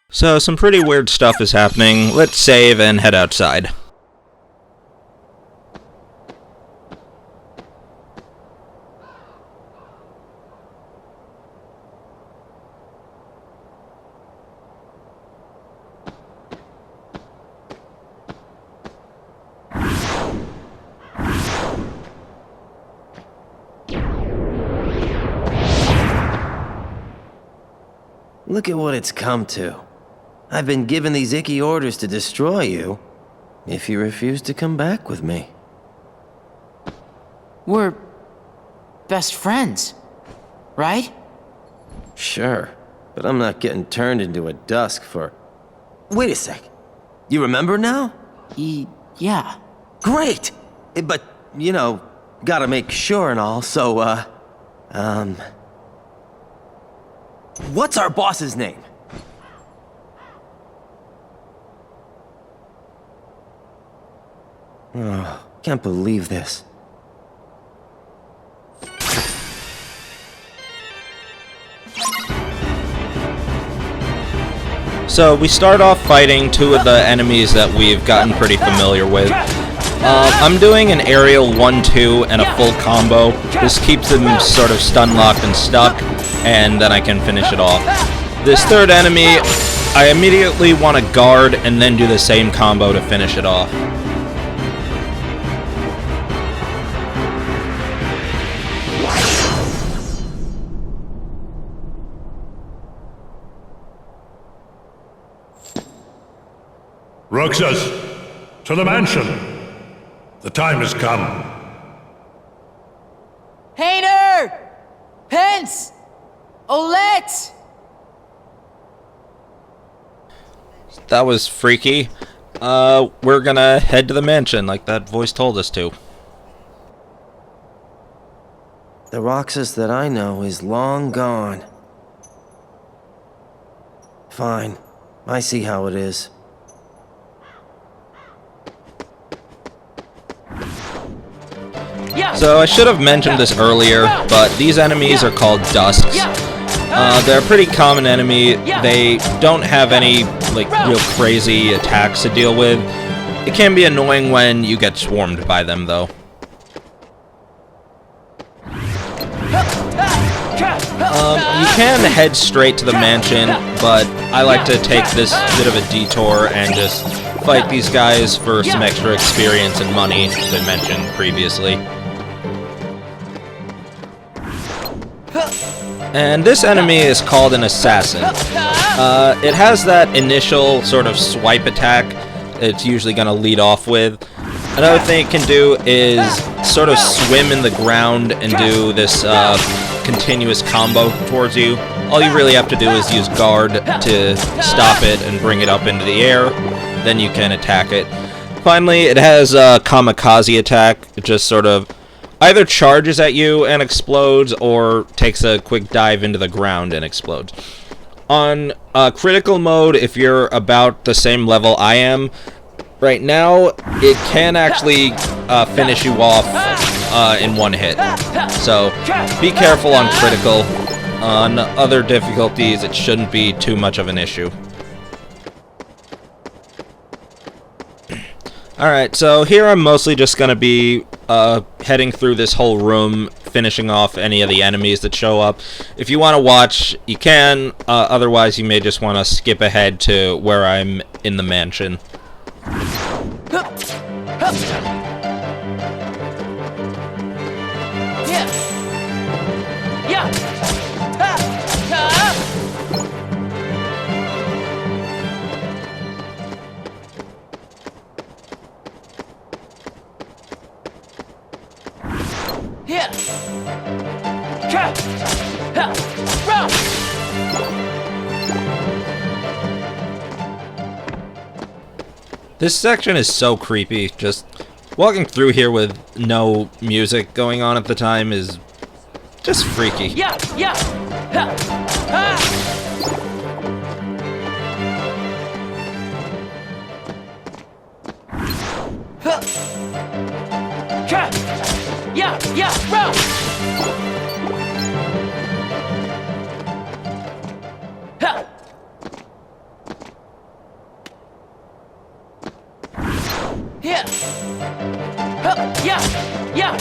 So, some pretty weird stuff is happening. Let's save and head outside. Look at what it's come to. I've been given these icky orders to destroy you if you refuse to come back with me. We're best friends, right? Sure, but I'm not getting turned into a dusk for... Wait a sec. You remember now? Yeah. Great! But, you know, gotta make sure and all, so, what's our boss's name? Oh, can't believe this. So, we start off fighting two of the enemies that we've gotten pretty familiar with. I'm doing an aerial 1-2 and a full combo. This keeps them sort of stun locked and stuck, and then I can finish it off. This third enemy, I immediately want to guard and then do the same combo to finish it off. Roxas, to the mansion. The time has come. Hayner! Pence! Olette! That was freaky. We're gonna head to the mansion like that voice told us to. The Roxas that I know is long gone. Fine. I see how it is. So I should have mentioned this earlier, but these enemies are called dusks. They're a pretty common enemy. They don't have any, like, real crazy attacks to deal with. It can be annoying when you get swarmed by them, though. You can head straight to the mansion, but I like to take this bit of a detour and just fight these guys for some extra experience and money, as I mentioned previously. And this enemy is called an assassin. It has that initial sort of swipe attack it's usually going to lead off with. Another thing it can do is sort of swim in the ground and do this continuous combo towards you. All you really have to do is use guard to stop it and bring it up into the air. Then you can attack it. Finally, it has a kamikaze attack. It just sort of either charges at you and explodes, or takes a quick dive into the ground and explodes. On critical mode, if you're about the same level I am right now, it can actually finish you off in one hit. So be careful on critical. On other difficulties, it shouldn't be too much of an issue. Alright, so here I'm mostly just going to be heading through this whole room, finishing off any of the enemies that show up. If you want to watch, you can. Otherwise, you may just want to skip ahead to where I'm in the mansion. This section is so creepy. Just walking through here with no music going on at the time is just freaky. Yeah. Yeah. Yeah.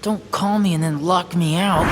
Don't call me and then lock me out.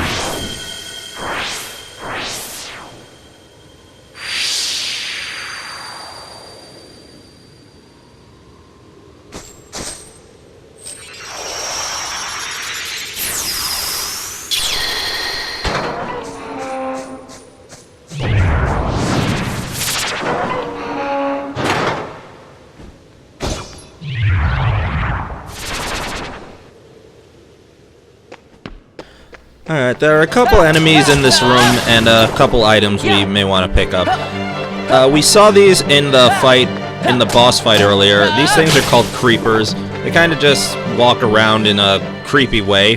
Alright, there are a couple enemies in this room and a couple items we may want to pick up. We saw these in the fight, in the boss fight earlier. These things are called creepers. They kind of just walk around in a creepy way.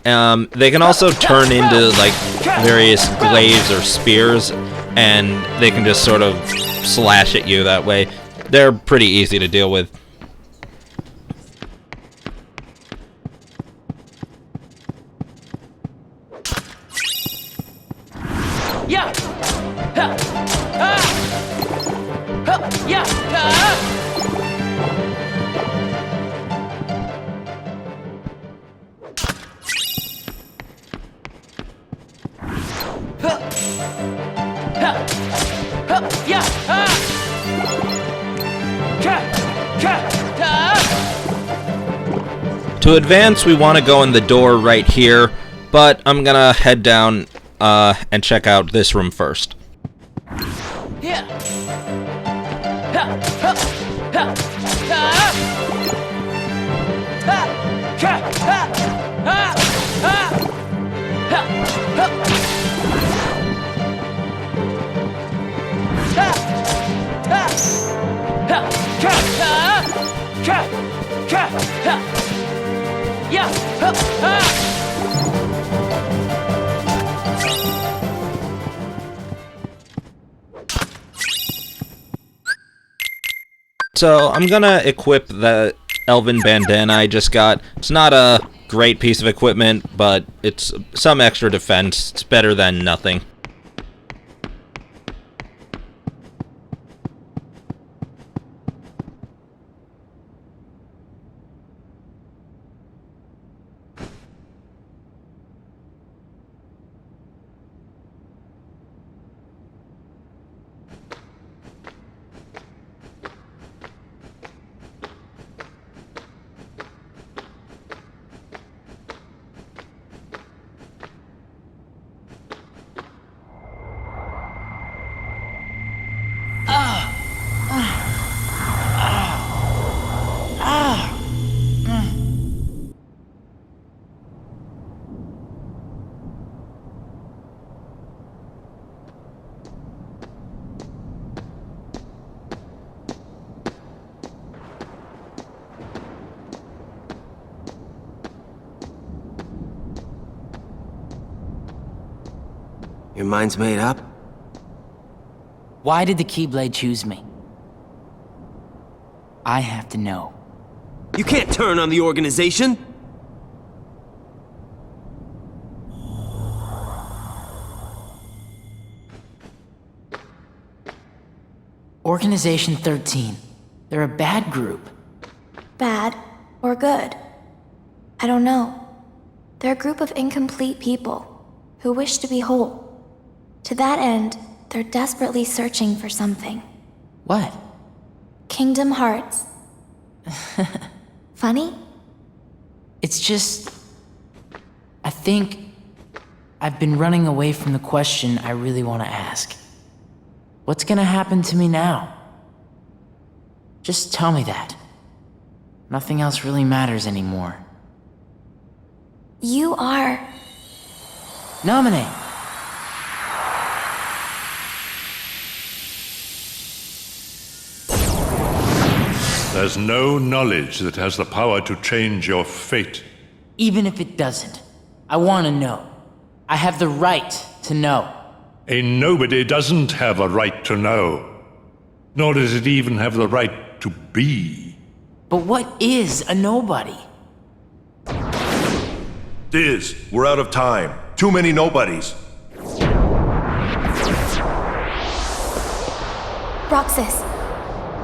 They can also turn into like various glaives or spears, and they can just sort of slash at you that way. They're pretty easy to deal with. To advance, we want to go in the door right here, but I'm gonna head down and check out this room first. Yeah! So I'm gonna equip the elven bandana I just got. It's not a great piece of equipment, but it's some extra defense. It's better than nothing. Your mind's made up? Why did the Keyblade choose me? I have to know. You can't turn on the organization! Organization 13. They're a bad group. Bad or good? I don't know. They're a group of incomplete people who wish to be whole. To that end, they're desperately searching for something. What? Kingdom Hearts. Funny? It's just... I think I've been running away from the question I really want to ask. What's gonna happen to me now? Just tell me that. Nothing else really matters anymore. You are... Nominate! There's no knowledge that has the power to change your fate. Even if it doesn't, I want to know. I have the right to know. A nobody doesn't have a right to know. Nor does it even have the right to be. But what is a nobody? Diz, we're out of time. Too many nobodies. Roxas.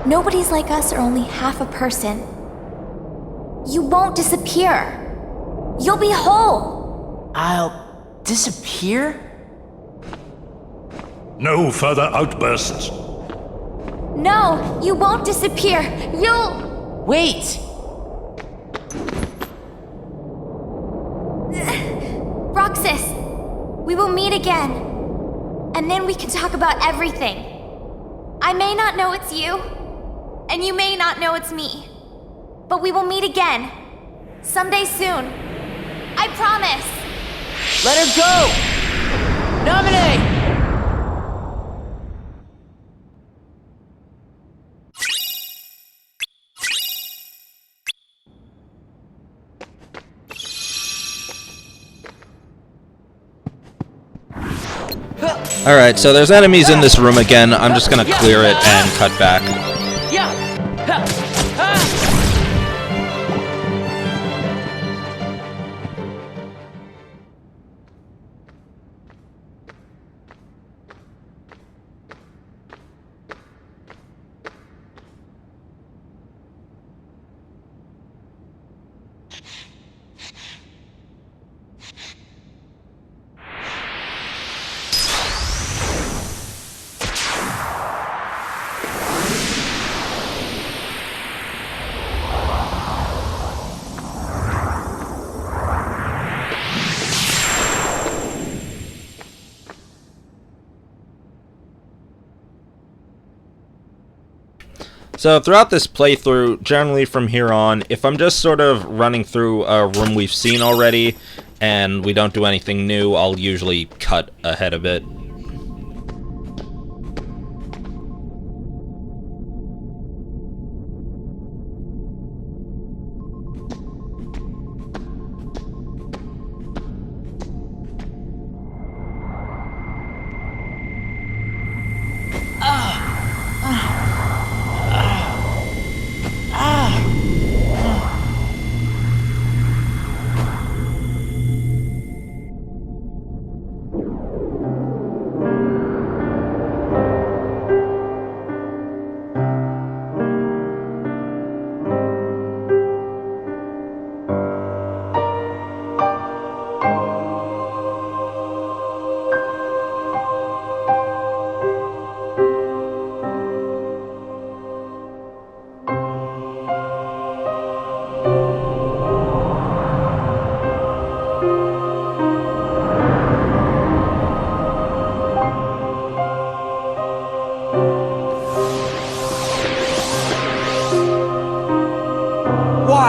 Nobodies like us are only half a person. You won't disappear. You'll be whole. I'll disappear? No further outbursts. No, you won't disappear. You'll... Wait! Roxas, we will meet again. And then we can talk about everything. I may not know it's you, and you may not know it's me. But we will meet again. Someday soon. I promise. Let her go! Nominate! Alright, so there's enemies in this room again. I'm just gonna clear it and cut back. So throughout this playthrough, generally from here on, if I'm just sort of running through a room we've seen already, and we don't do anything new, I'll usually cut ahead a bit.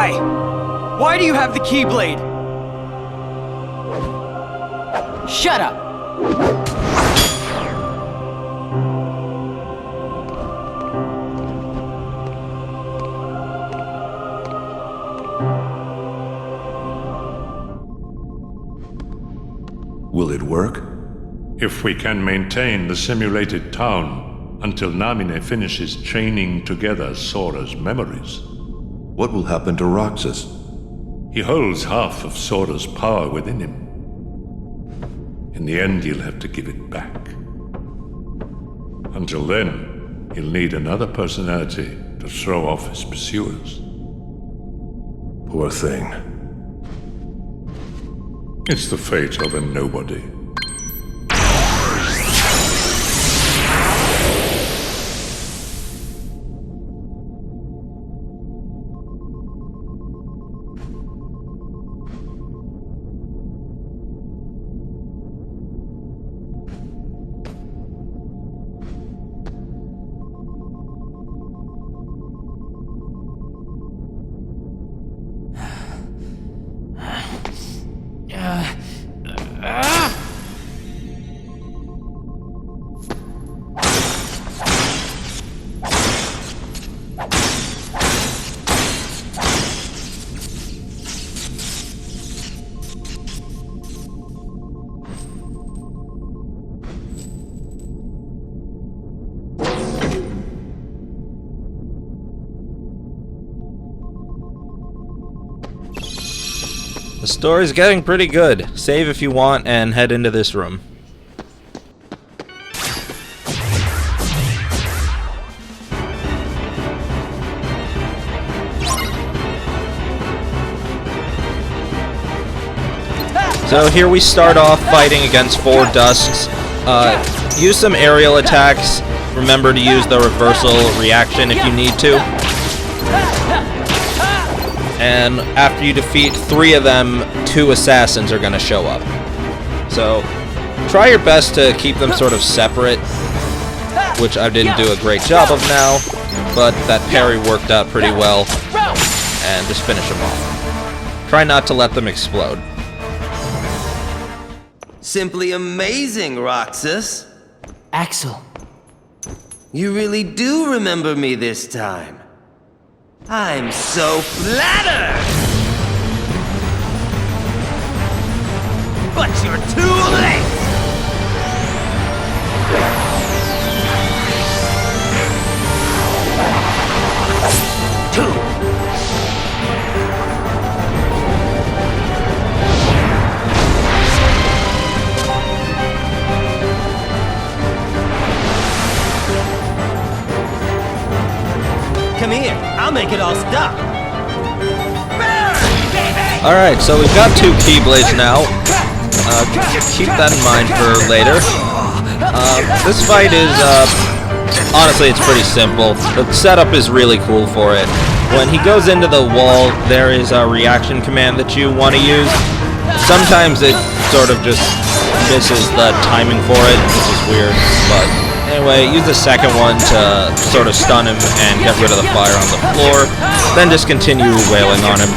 Why? Why do you have the Keyblade? Shut up! Will it work? If we can maintain the simulated town until Namine finishes chaining together Sora's memories. What will happen to Roxas? He holds half of Sora's power within him. In the end, he'll have to give it back. Until then, he'll need another personality to throw off his pursuers. Poor thing. It's the fate of a nobody. The story's getting pretty good. Save if you want and head into this room. So here we start off fighting against 4 Dusks. Use some aerial attacks. Remember to use the reversal reaction if you need to. And after you defeat 3 of them, 2 assassins are going to show up. So try your best to keep them sort of separate, which I didn't do a great job of now, but that parry worked out pretty well, and just finish them off. Try not to let them explode. Simply amazing, Roxas. Axel, You really do remember me this time. I'm so flattered! But you're too late! Come here, I'll make it all stop. Alright, so we've got 2 Keyblades now. Keep that in mind for later. This fight is, honestly, it's pretty simple. The setup is really cool for it. When he goes into the wall, there is a reaction command that you want to use. Sometimes it sort of just misses the timing for it, which is weird, but anyway, use the second one to sort of stun him and get rid of the fire on the floor, then just continue wailing on him.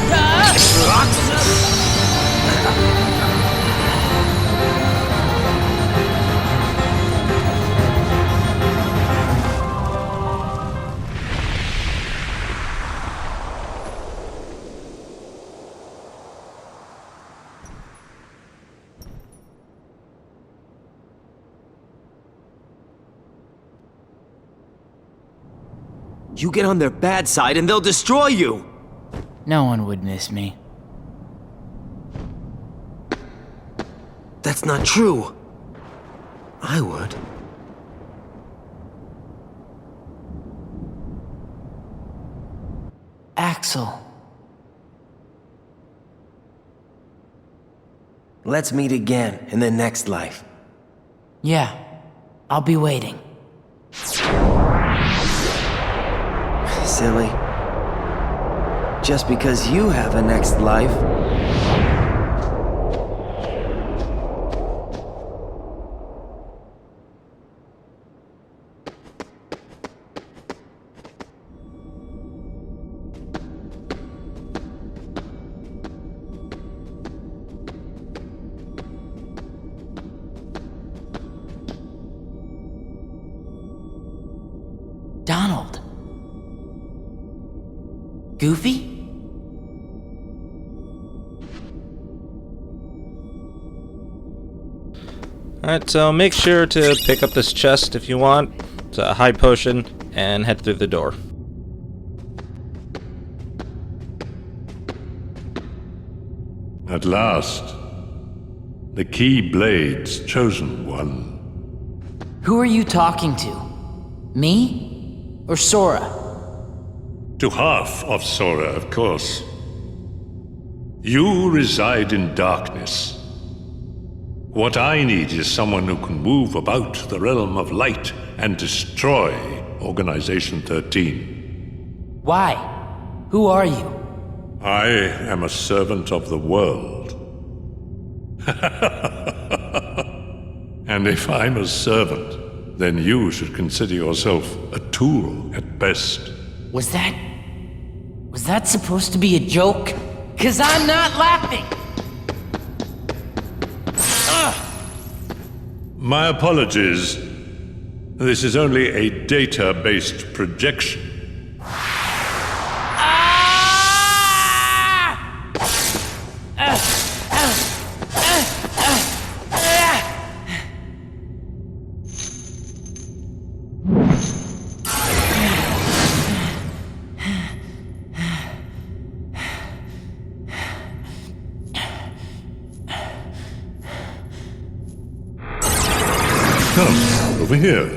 You get on their bad side and they'll destroy you! no one would miss me. That's not true. I would. Axel, Let's meet again in the next life. yeah, I'll be waiting. Silly. Just because you have a next life. Goofy? Alright, so make sure to pick up this chest if you want. It's a high potion, and head through the door. At last, the Keyblade's chosen one. Who are you talking to? Me? Or Sora? To half of Sora, of course. You reside in darkness. What I need is someone who can move about the realm of light and destroy Organization 13. Why? Who are you? I am a servant of the world. And if I'm a servant, then you should consider yourself a tool at best. Was that supposed to be a joke? 'Cause I'm not laughing! My apologies. This is only a data-based projection. Come, over here.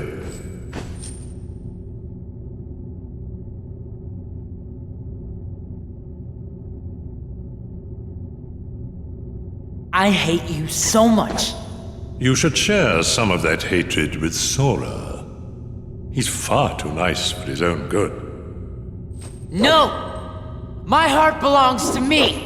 I hate you so much. You should share some of that hatred with Sora. He's far too nice for his own good. No! My heart belongs to me!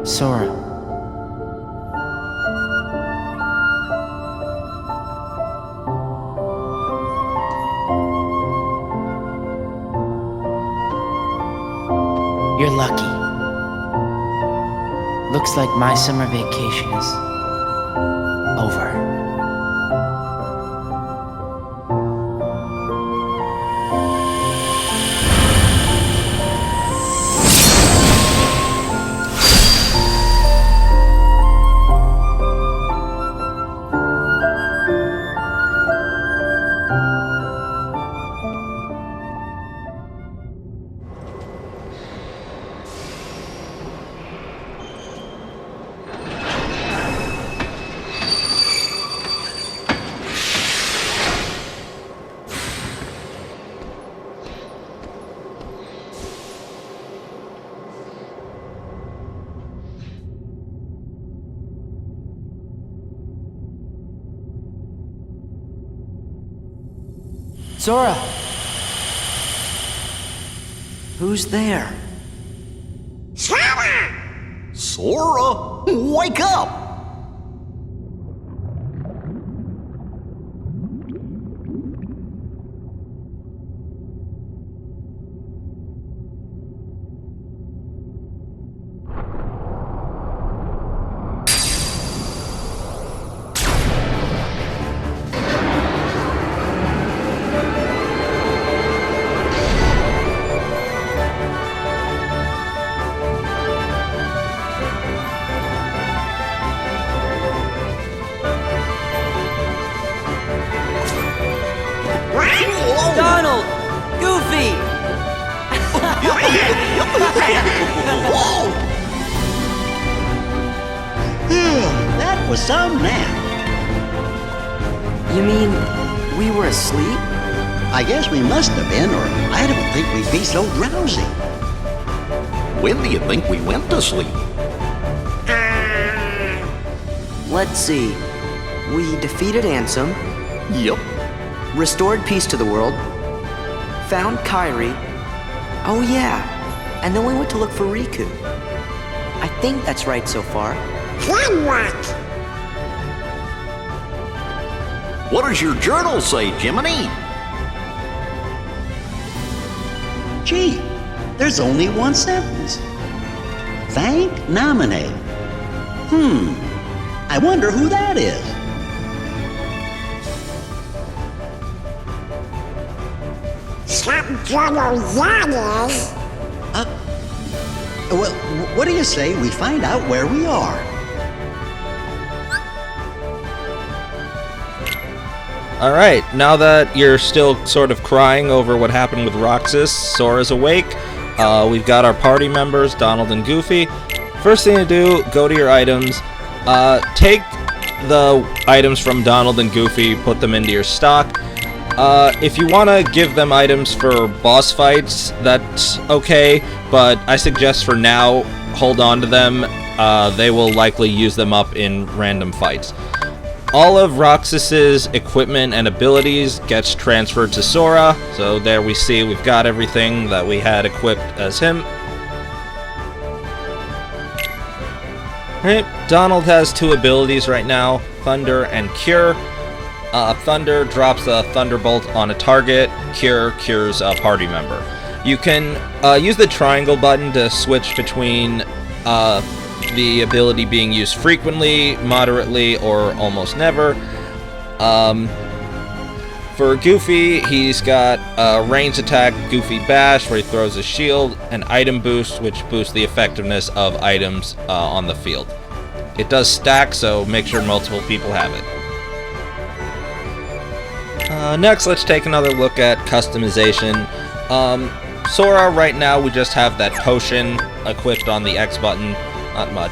Sora. You're lucky. Looks like my summer vacation is over. Sora! Who's there? Sora, wake up! Donald! Goofy! That was some nap. You mean we were asleep? I guess we must have been, or I don't think we'd be so drowsy. When do you think we went to sleep? Let's see. We defeated Ansem, Yep. restored peace to the world, found Kairi. Oh yeah, and then we went to look for Riku. I think that's right so far. What does your journal say, Jiminy? Gee, there's only one sentence. Thank nominate. I wonder who that is. Well, what do you say we find out where we are? Alright, now that you're still sort of crying over what happened with Roxas, Sora's awake. We've got our party members, Donald and Goofy. First thing to do, go to your items. Take the items from Donald and Goofy, put them into your stock. If you want to give them items for boss fights, that's okay, but I suggest for now, hold on to them. They will likely use them up in random fights. All of Roxas's equipment and abilities gets transferred to Sora, so there we see we've got everything that we had equipped as him. Right, Donald has two abilities right now, Thunder and Cure. Thunder drops a Thunderbolt on a target, Cure cures a party member. You can use the triangle button to switch between the ability being used frequently, moderately, or almost never. For Goofy, he's got a ranged attack, Goofy Bash, where he throws a shield, an item boost, which boosts the effectiveness of items on the field. It does stack, so make sure multiple people have it. Next, let's take another look at customization. Sora, right now, we just have that potion equipped on the X button. Not much.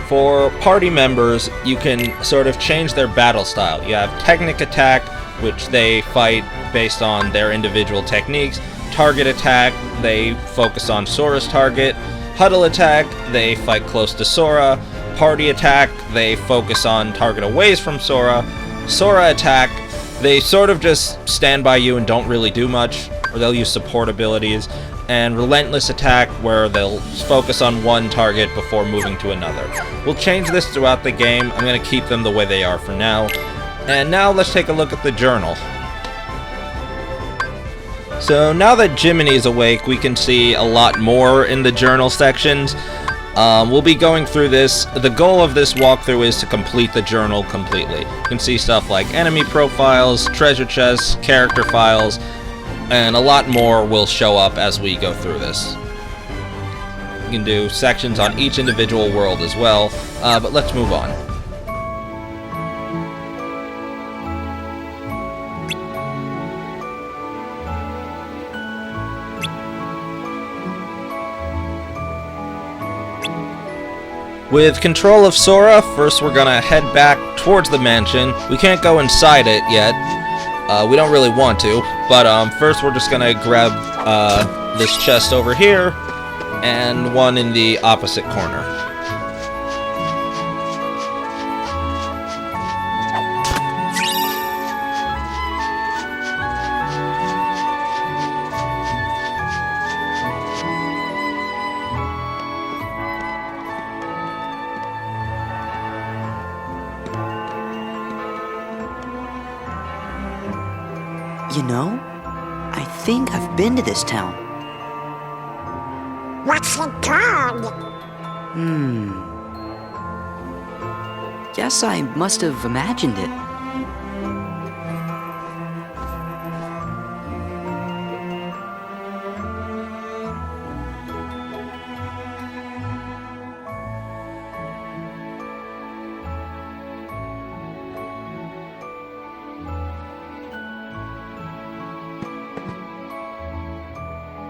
For party members, you can sort of change their battle style. You have Technic Attack, which they fight based on their individual techniques. Target Attack, they focus on Sora's target. Huddle Attack, they fight close to Sora. Party Attack, they focus on target away from Sora. Sora Attack, they sort of just stand by you and don't really do much, or they'll use support abilities. And Relentless Attack, where they'll focus on one target before moving to another. We'll change this throughout the game. I'm going to keep them the way they are for now. And now let's take a look at the journal. So now that Jiminy's awake, we can see a lot more in the journal sections. We'll be going through this. The goal of this walkthrough is to complete the journal completely. You can see stuff like enemy profiles, treasure chests, character files, and a lot more will show up as we go through this. You can do sections on each individual world as well, but let's move on. With control of Sora, first we're gonna head back towards the mansion. We can't go inside it yet. We don't really want to, but first we're just gonna grab this chest over here and one in the opposite corner. You know, I think I've been to this town. What's it called? Guess I must have imagined it.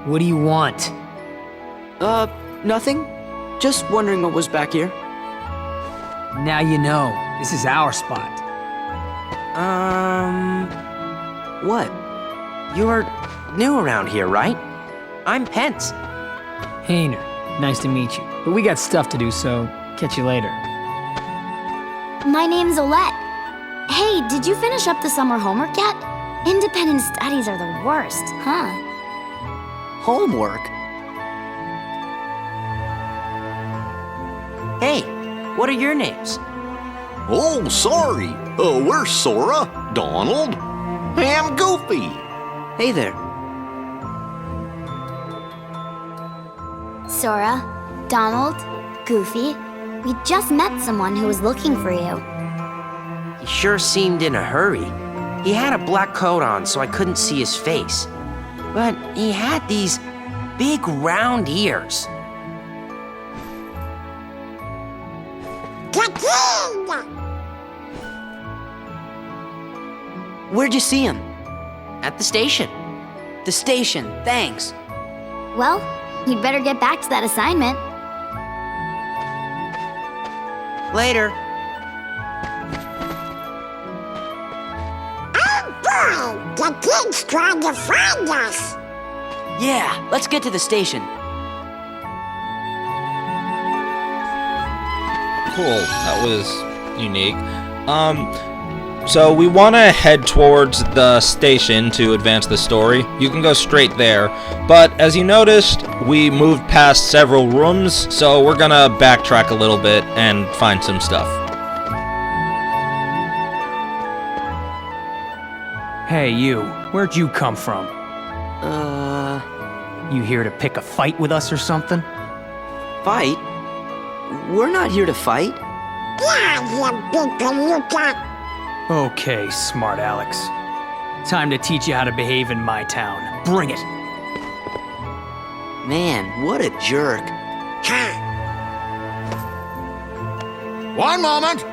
What do you want? Nothing. Just wondering what was back here. Now you know. This is our spot. What? You're new around here, right? I'm Pence. Hayner, nice to meet you. But we got stuff to do, so catch you later. My name's Olette. Hey, did you finish up the summer homework yet? Independent studies are the worst, huh? Homework? Hey, what are your names? Oh, sorry. We're Sora, Donald, and Goofy. Hey there. Sora, Donald, Goofy. We just met someone who was looking for you. He sure seemed in a hurry. He had a black coat on, so I couldn't see his face. But he had these big round ears. Where'd you see him? At the station. The station, thanks. Well, you'd better get back to that assignment. Later. Oh boy, the kid's trying to find us. Yeah, let's get to the station. Cool. That was unique. So we want to head towards the station to advance the story. You can go straight there, but as you noticed, we moved past several rooms, so we're gonna backtrack a little bit and find some stuff. Hey, you. Where'd you come from? You here to pick a fight with us or something? Fight? We're not here to fight. Yeah, you big palooka. Okay, smart Alex. Time to teach you how to behave in my town. Bring it. Man, what a jerk. One moment!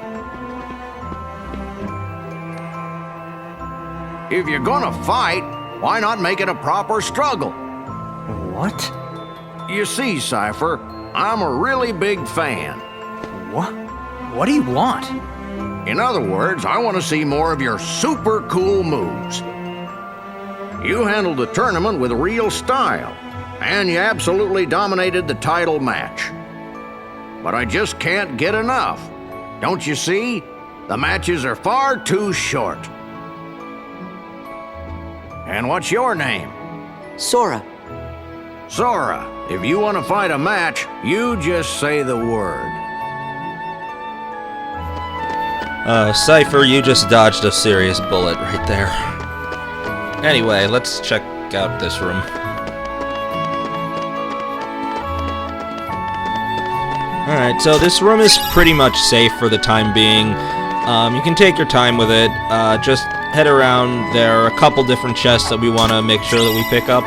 If you're gonna fight, why not make it a proper struggle? What? You see, Cypher, I'm a really big fan. What? What do you want? In other words, I want to see more of your super cool moves. You handled the tournament with real style, and you absolutely dominated the title match. But I just can't get enough. Don't you see? The matches are far too short. And what's your name? Sora. Sora, if you want to fight a match, you just say the word. Cypher, you just dodged a serious bullet right there. Anyway, let's check out this room. Alright, so this room is pretty much safe for the time being. You can take your time with it. Just head around. There are a couple different chests that we want to make sure that we pick up.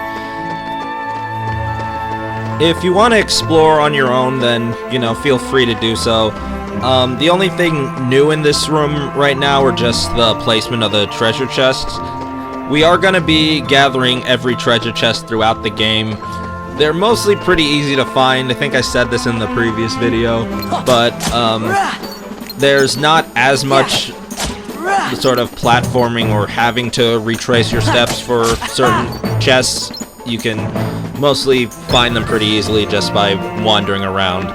If you want to explore on your own, then, feel free to do so. The only thing new in this room right now are just the placement of the treasure chests. We are going to be gathering every treasure chest throughout the game. They're mostly pretty easy to find. I think I said this in the previous video, but there's not as much sort of platforming or having to retrace your steps for certain chests. You can mostly find them pretty easily just by wandering around.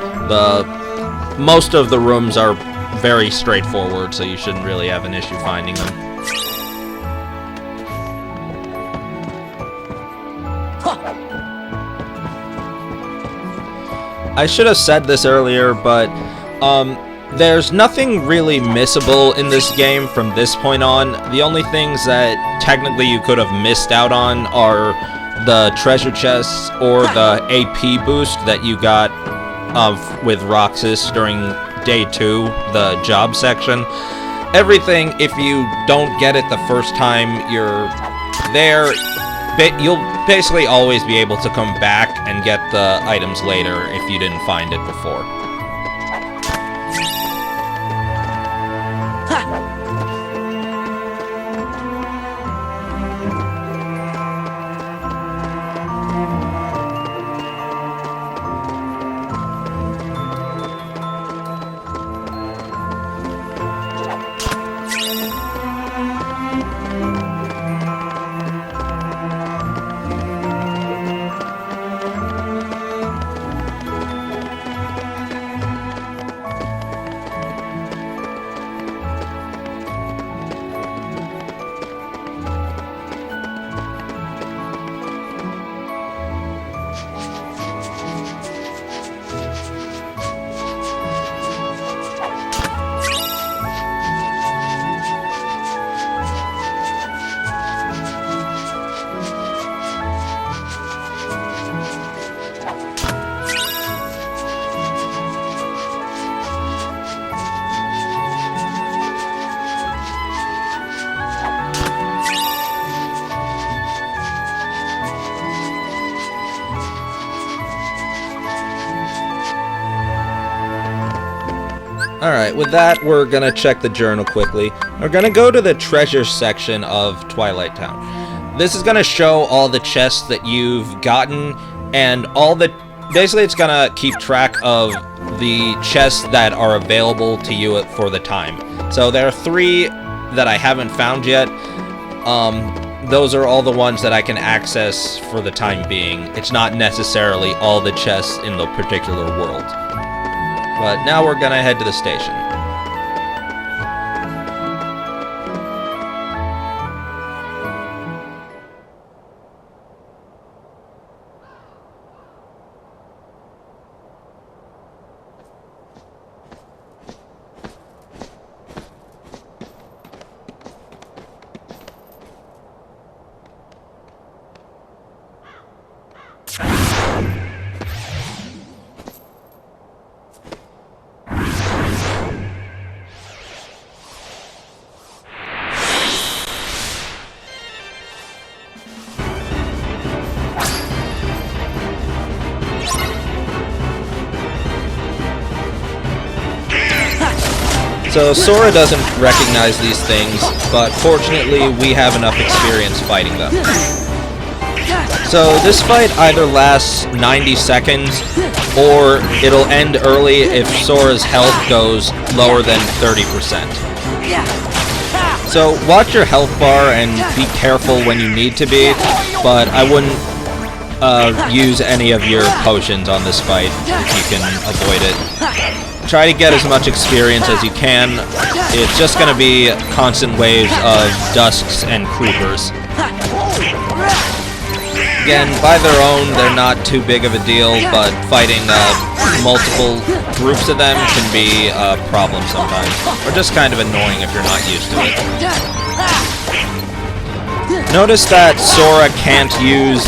Most of the rooms are very straightforward, so you shouldn't really have an issue finding them. I should have said this earlier, but there's nothing really missable in this game from this point on. The only things that technically you could have missed out on are the treasure chests or the AP boost that you got with Roxas during day 2, the job section. Everything, if you don't get it the first time you're there, you'll basically always be able to come back and get the items later if you didn't find it before. Alright, with that, we're gonna check the journal quickly. We're gonna go to the treasure section of Twilight Town. This is gonna show all the chests that you've gotten, and all the... Basically, it's gonna keep track of the chests that are available to you for the time. So there are 3 that I haven't found yet. Those are all the ones that I can access for the time being. It's not necessarily all the chests in the particular world. But now we're gonna head to the station. So Sora doesn't recognize these things, but fortunately we have enough experience fighting them. So this fight either lasts 90 seconds, or it'll end early if Sora's health goes lower than 30%. So watch your health bar and be careful when you need to be, but I wouldn't use any of your potions on this fight if you can avoid it. Try to get as much experience as you can. It's just going to be constant waves of dusks and creepers. Again, by their own, they're not too big of a deal, but fighting multiple groups of them can be a problem sometimes. Or just kind of annoying if you're not used to it. Notice that Sora can't use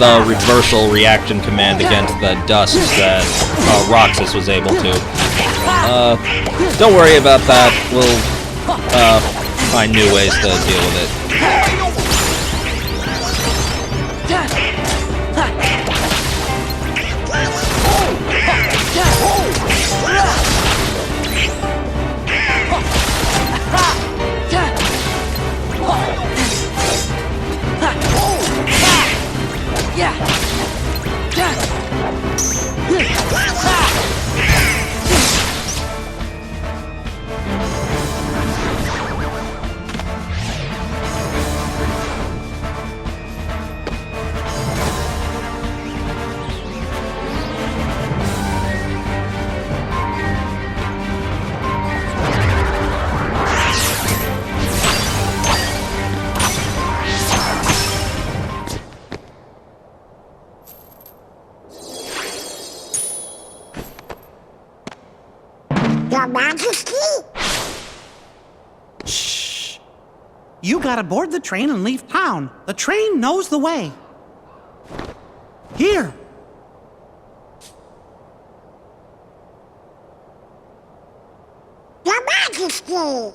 the reversal reaction command against the dusks that Roxas was able to. Don't worry about that. We'll find new ways to deal with it. Your Majesty? Shh. You gotta board the train and leave town. The train knows the way. Here. Your Majesty!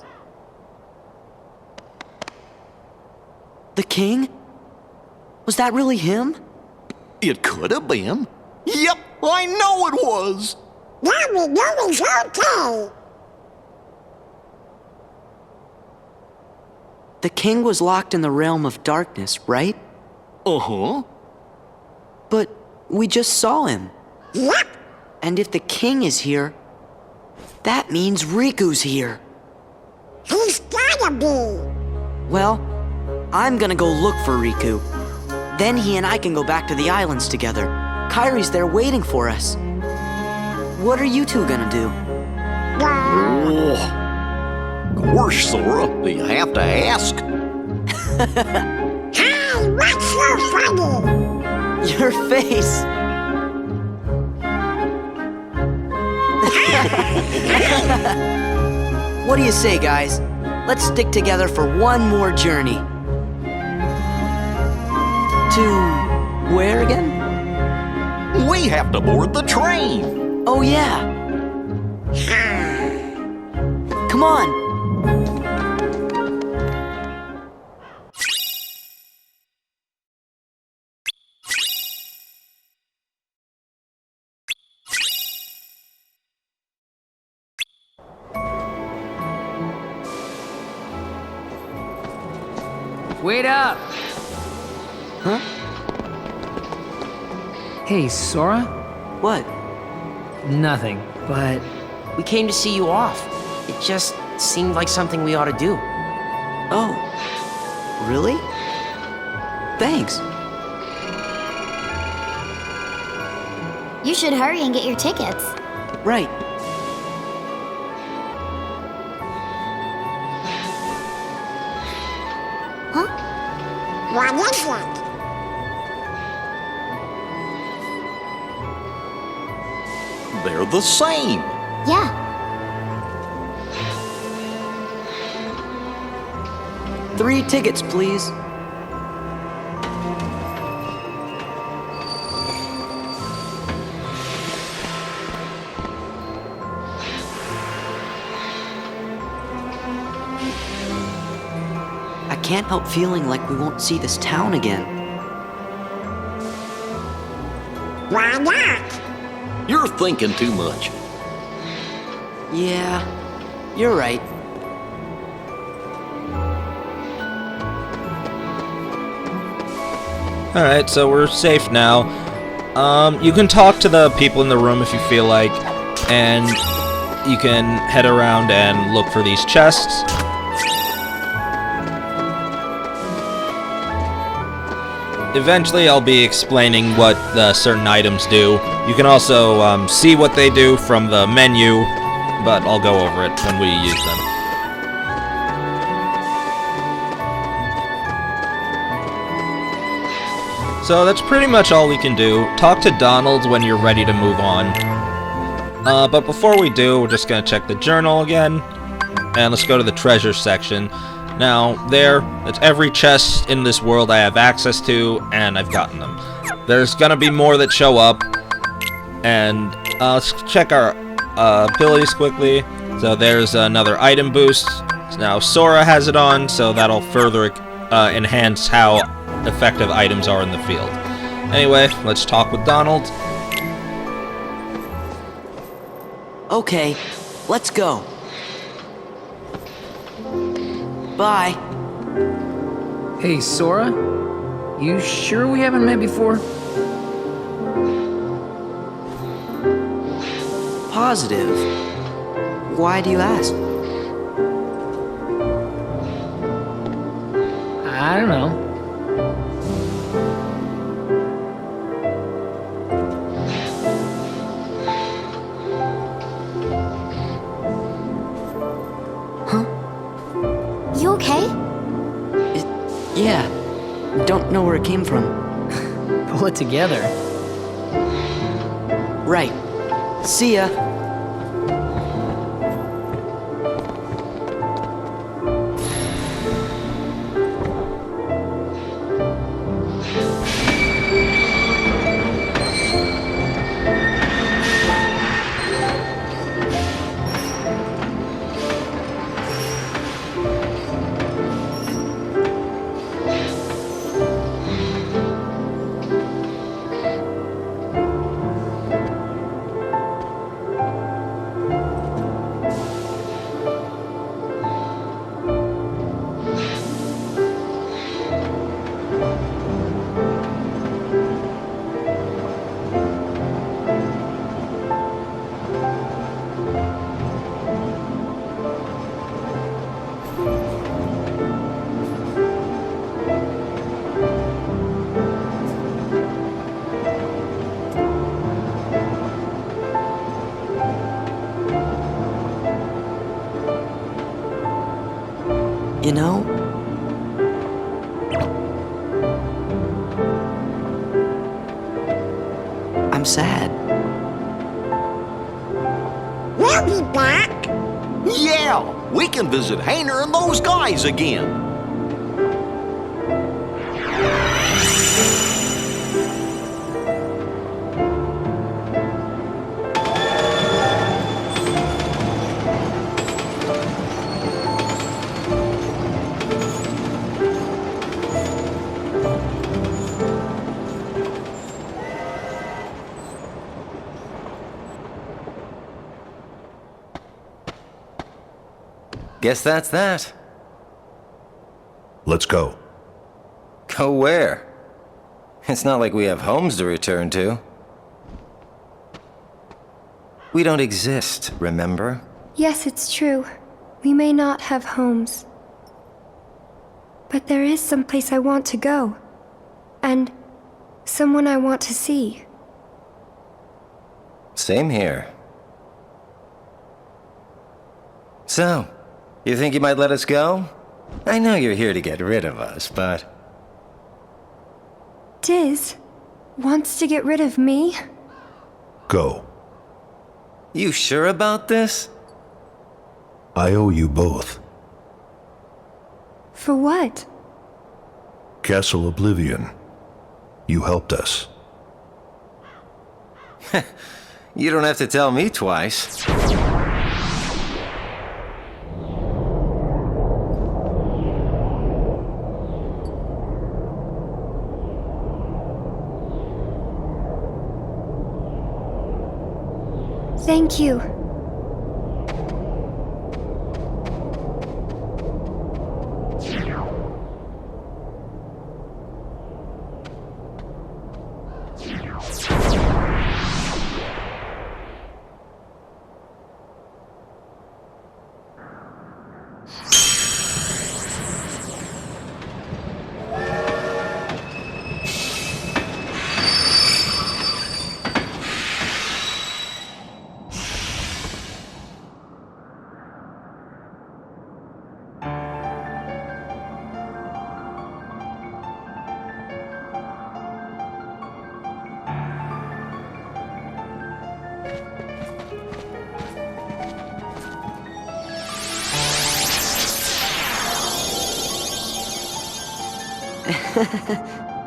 The king? Was that really him? It could have been. Yep, I know it was. Now we know he's okay. The king was locked in the realm of darkness, right? Uh-huh. But we just saw him. Yep. And if the king is here, that means Riku's here. He's gotta be. Well, I'm gonna go look for Riku. Then he and I can go back to the islands together. Kairi's there waiting for us. What are you two gonna do? Oh. Of course, Sora. You have to ask. Hey, what's so funny? Your face. What do you say, guys? Let's stick together for one more journey. To where again? We have to board the train. Oh, yeah. Come on. Wait up! Huh? Hey, Sora? What? Nothing, but... We came to see you off. It just seemed like something we ought to do. Oh. Really? Thanks. You should hurry and get your tickets. Right. Huh? What is it? They're the same. Yeah. Three tickets, please. I can't help feeling like we won't see this town again. Why not? You're thinking too much. Yeah, you're right. Alright, so we're safe now. You can talk to the people in the room if you feel like, and you can head around and look for these chests. Eventually, I'll be explaining what the certain items do. You can also see what they do from the menu, but I'll go over it when we use them. So that's pretty much all we can do. Talk to Donald when you're ready to move on. But before we do, we're just going to check the journal again. And let's go to the treasure section. Now, that's every chest in this world I have access to, and I've gotten them. There's gonna be more that show up, and let's check our abilities quickly. So there's another item boost. Now Sora has it on, so that'll further enhance how effective items are in the field. Anyway, let's talk with Donald. Okay, let's go. Bye. Hey, Sora? You sure we haven't met before? Positive. Why do you ask? I don't know. You okay? Yeah. Don't know where it came from. Pull it together. Right. See ya. You know, I'm sad. We'll be back. Yeah, we can visit Hayner and those guys again. Guess that's that. Let's go. Go where? It's not like we have homes to return to. We don't exist, remember? Yes, it's true. We may not have homes. But there is someplace I want to go. And someone I want to see. Same here. So, you think you might let us go? I know you're here to get rid of us, but... Diz wants to get rid of me? Go. You sure about this? I owe you both. For what? Castle Oblivion. You helped us. You don't have to tell me twice. Thank you.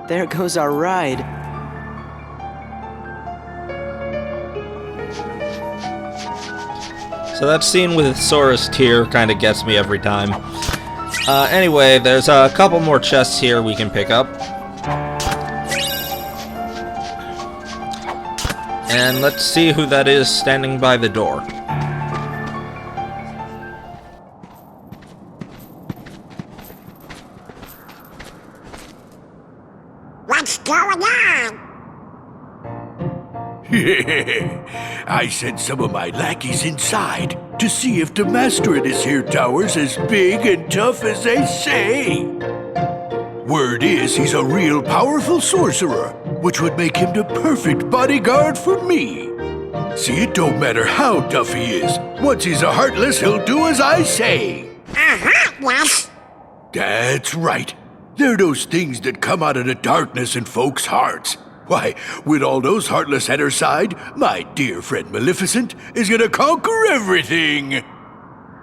There goes our ride. So that scene with Sora's tear kind of gets me every time. Anyway, there's a couple more chests here we can pick up. And let's see who that is standing by the door. What's going on? I sent some of my lackeys inside to see if the master in this here tower's as big and tough as they say. Word is he's a real powerful sorcerer, which would make him the perfect bodyguard for me. See, it don't matter how tough he is. Once he's a heartless, he'll do as I say. Yes. That's right. They're those things that come out of the darkness in folks' hearts. Why, with all those heartless at her side, my dear friend Maleficent is gonna conquer everything.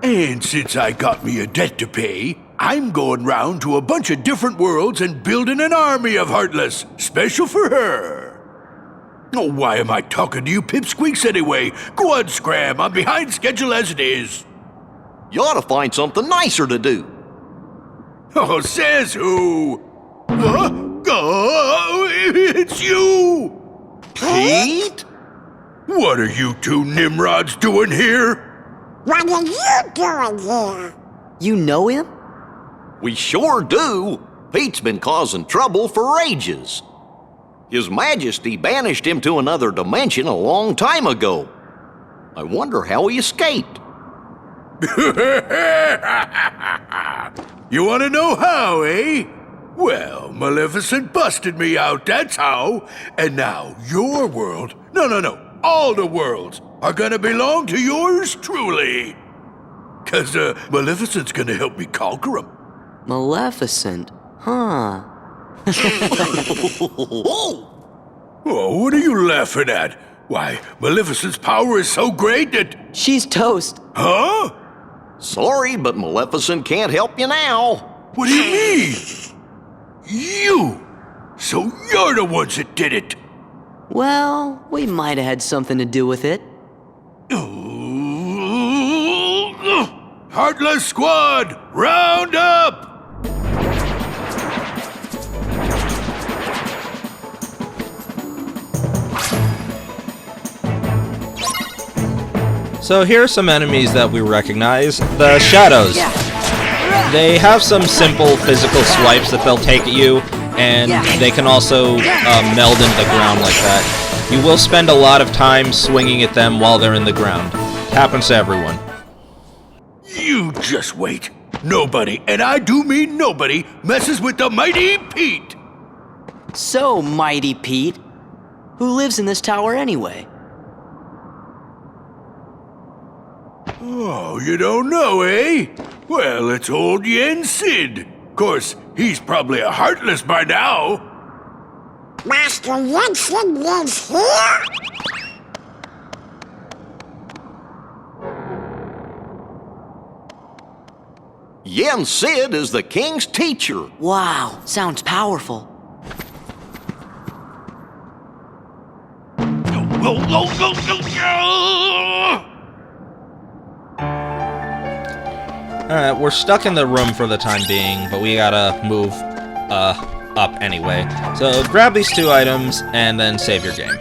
And since I got me a debt to pay, I'm going round to a bunch of different worlds and building an army of heartless, special for her. Oh, why am I talking to you pipsqueaks anyway? Go on, Scram, I'm behind schedule as it is. You ought to find something nicer to do. Oh, says who? Huh? Oh, it's you! Pete? What are you two Nimrods doing here? What are you doing here? You know him? We sure do. Pete's been causing trouble for ages. His Majesty banished him to another dimension a long time ago. I wonder how he escaped. You want to know how, eh? Well, Maleficent busted me out, that's how. And now your world, no, all the worlds are gonna belong to yours truly. 'Cause Maleficent's gonna help me conquer them. Maleficent? Huh. Oh, what are you laughing at? Why, Maleficent's power is so great that... She's toast. Huh? Sorry, but Maleficent can't help you now. What do you mean? You! So you're the ones that did it! Well, we might have had something to do with it. Heartless Squad, round up! So here are some enemies that we recognize. The Shadows. They have some simple physical swipes that they'll take at you, and they can also meld into the ground like that. You will spend a lot of time swinging at them while they're in the ground. Happens to everyone. You just wait. Nobody, and I do mean nobody, messes with the Mighty Pete. So, Mighty Pete, who lives in this tower anyway? Oh, you don't know, eh? Well, it's old Yen Sid. Of course, he's probably a heartless by now. Master Jensen lives here? Yen Sid is the king's teacher. Wow, sounds powerful. Alright, we're stuck in the room for the time being, but we gotta move up anyway. So grab these 2 items and then save your game.